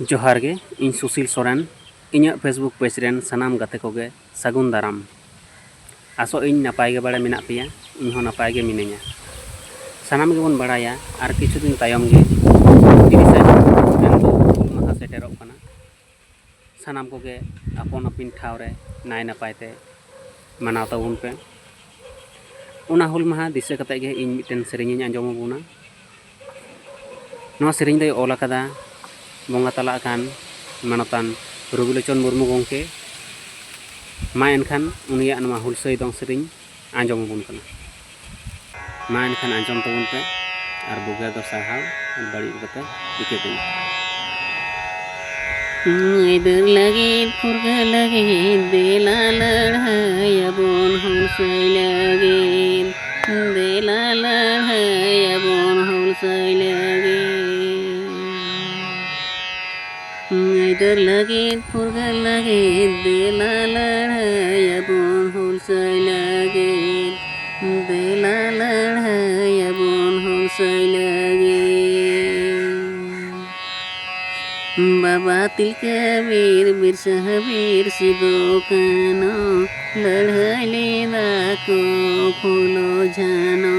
जोहार गे इन सुशील सोरेन इन फेसबुक पेज रेन सानाम गाते कोगे सागुन दाराम आसो इन नपाय गे बड़े मेना पेया इन हो नपाय गे मिनेया सानाम गेबन बड़ाया आर किछु दिन तायम गे 30 हुल माहा सेटेरोग कना सानाम कोगे आपन अपिन ठाव रे नाय नपायते मनाव ताबुन पे उना हुल माहा दिसे कते गे इन मिटेन सेरेंग आंजम बुना नवा सेरेंग दे ओल अकादा बंगा तला कान मानतान रबिलोचन मुर्मू गंके मा एनखान उनिया नवा हुलसई दं सेरेंग आंजम बुन कना मा एनखान आंजम तबुन पे आर बुगे दो साहाव बड़ी कते इके पे इधर लगे फुरगा लगे देला लड़ाया बोन हुलसई लगे देला लड़ाया बोन हुलसई लगे इधर लगे फुरगा लगे देला लड़ाया बोन हुलसई लगे देला लड़ाया बोन हुलसई लगे बाबा तिलका वीर बिरसा वीर सिदो कानो लड़ाई लेदा को फूलो जानो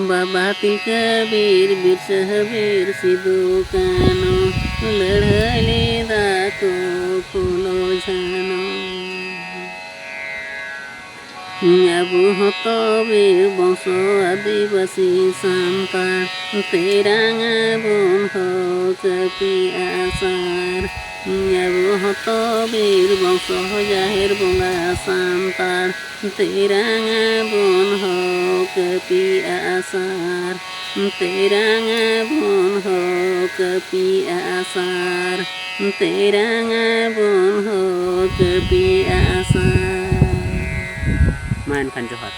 बाबा तिलका वीर बिरसा वीर सिदो कानो लड़ाई लेदा को फूलो जानो अब हतो वीर बंशो आदिवासी सांतार तेरांगा बोन हो कपि आसार अब हतो वीर बंशो जाहिर बोंगा सांतार तेरांगा बोन हो कपि आसार तेरांगा बोन हो कपि आसार तेरांगा बोन हो कपि आसार मा एनखान जोहार।